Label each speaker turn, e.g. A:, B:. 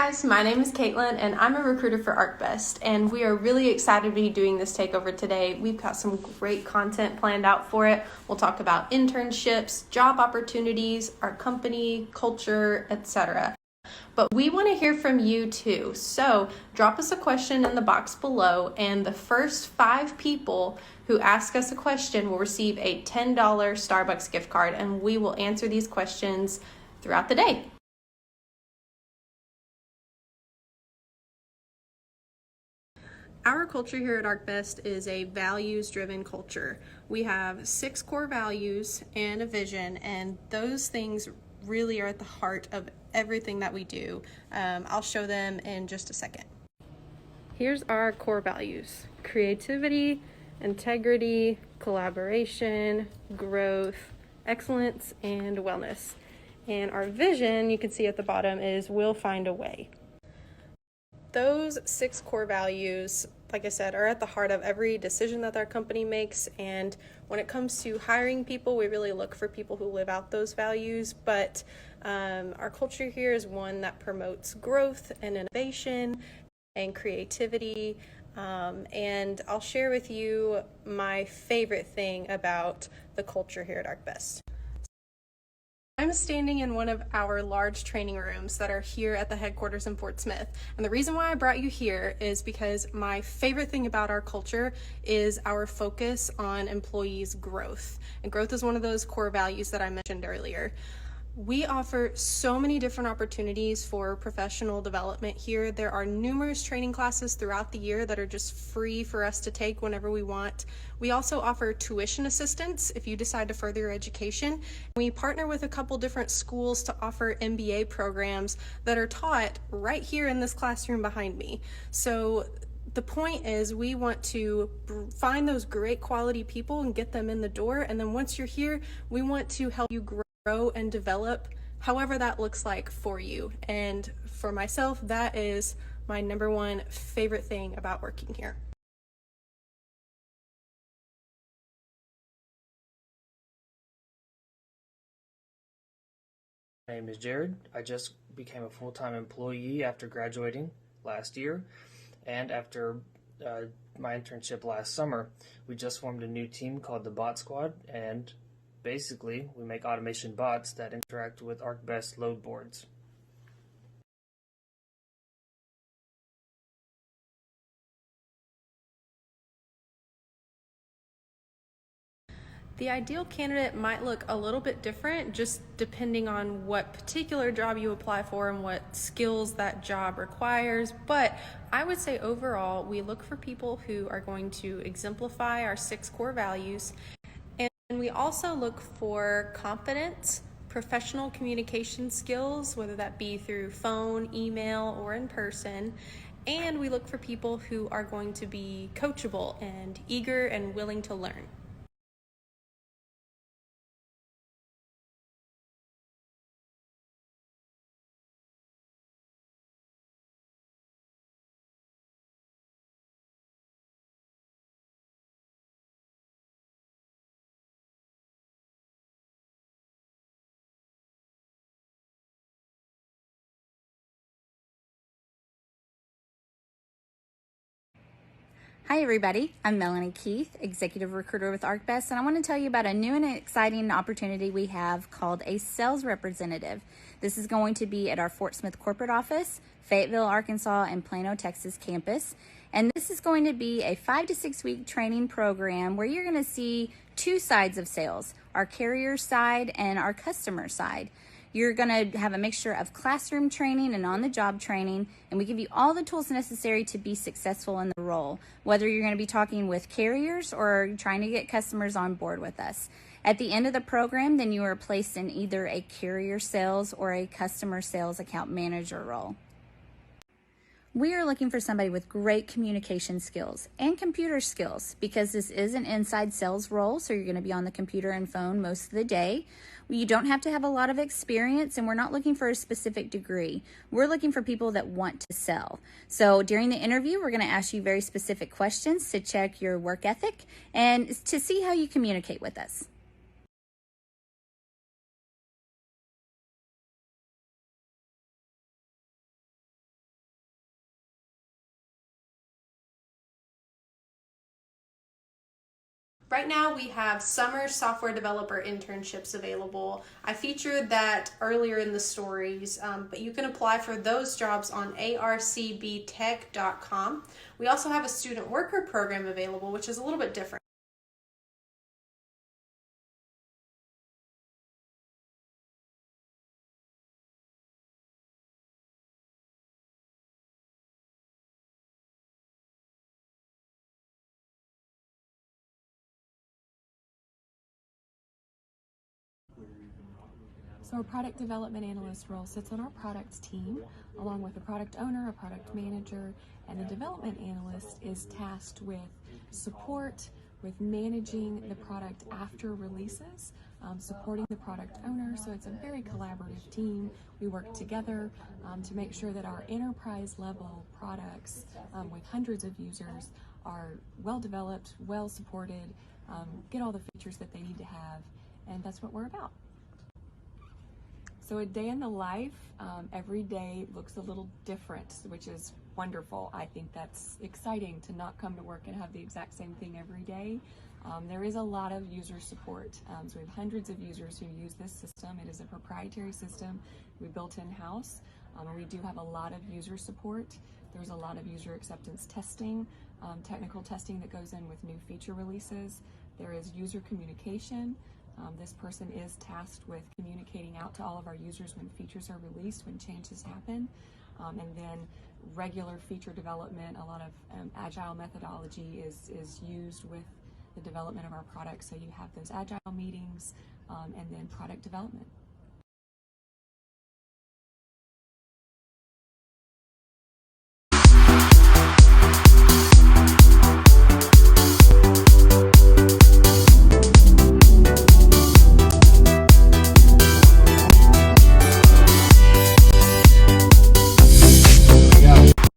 A: guys, my name is Caitlin and I'm a recruiter for ArcBest, and we are really excited to be doing this takeover today. We've got some great content planned out for it. We'll talk about internships, job opportunities, our company, culture, etc. But we want to hear from you too. So drop us a question in the box below, and the first 5 people who ask us a question will receive a $10 Starbucks gift card, and we will answer these questions throughout the day. Our culture here at ArcBest is a values-driven culture. We have 6 core values and a vision, and those things really are at the heart of everything that we do. I'll show them in just a second. Here's our core values: creativity, integrity, collaboration, growth, excellence, and wellness. And our vision, you can see at the bottom, is we'll find a way. Those 6 core values, like I said, are at the heart of every decision that our company makes. And when it comes to hiring people, we really look for people who live out those values. But our culture here is one that promotes growth and innovation and creativity. And I'll share with you my favorite thing about the culture here at ArcBest. I'm standing in one of our large training rooms that are here at the headquarters in Fort Smith. And the reason why I brought you here is because my favorite thing about our culture is our focus on employees' growth. And growth is one of those core values that I mentioned earlier. We offer so many different opportunities for professional development here. There are numerous training classes throughout the year that are just free for us to take whenever we want. We also offer tuition assistance if you decide to further your education. We partner with a couple different schools to offer MBA programs that are taught right here in this classroom behind me. So the point is, we want to find those great quality people and get them in the door. And then once you're here, we want to help you grow and develop however that looks like for you. And for myself, that is my number one favorite thing about working here.
B: My name is Jared. I just became a full-time employee after graduating last year, and after my internship last summer, we just formed a new team called the Bot Squad, and basically, we make automation bots that interact with ArcBest load boards.
A: The ideal candidate might look a little bit different just depending on what particular job you apply for and what skills that job requires, but I would say overall we look for people who are going to exemplify our 6 core values. And we also look for confidence, professional communication skills, whether that be through phone, email, or in person. And we look for people who are going to be coachable and eager and willing to learn.
C: Hi everybody, I'm Melanie Keith, Executive Recruiter with ArcBest, and I want to tell you about a new and exciting opportunity we have called a Sales Representative. This is going to be at our Fort Smith corporate office, Fayetteville, Arkansas, and Plano, Texas campus. And this is going to be a 5 to 6 week training program where you're going to see 2 sides of sales, our carrier side and our customer side. You're going to have a mixture of classroom training and on-the-job training, and we give you all the tools necessary to be successful in the role, whether you're going to be talking with carriers or trying to get customers on board with us. At the end of the program, then you are placed in either a carrier sales or a customer sales account manager role. We are looking for somebody with great communication skills and computer skills because this is an inside sales role, so you're going to be on the computer and phone most of the day. You don't have to have a lot of experience, and we're not looking for a specific degree. We're looking for people that want to sell. So during the interview, we're going to ask you very specific questions to check your work ethic and to see how you communicate with us.
A: Right now we have summer software developer internships available. I featured that earlier in the stories, but you can apply for those jobs on arcbtech.com. We also have a student worker program available, which is a little bit different.
D: So our product development analyst role sits on our products team, along with a product owner, a product manager, and the development analyst is tasked with support, with managing the product after releases, supporting the product owner. So it's a very collaborative team. We work together to make sure that our enterprise level products with hundreds of users are well developed, well supported, get all the features that they need to have, and that's what we're about. So a day in the life, every day looks a little different, which is wonderful. I think that's exciting to not come to work and have the exact same thing every day. There is a lot of user support. So we have hundreds of users who use this system. It is a proprietary system we built in-house. We do have a lot of user support. There's a lot of user acceptance testing, technical testing that goes in with new feature releases. There is user communication. This person is tasked with communicating out to all of our users when features are released, when changes happen, and then regular feature development. A lot of agile methodology is used with the development of our products, so you have those agile meetings and then product development.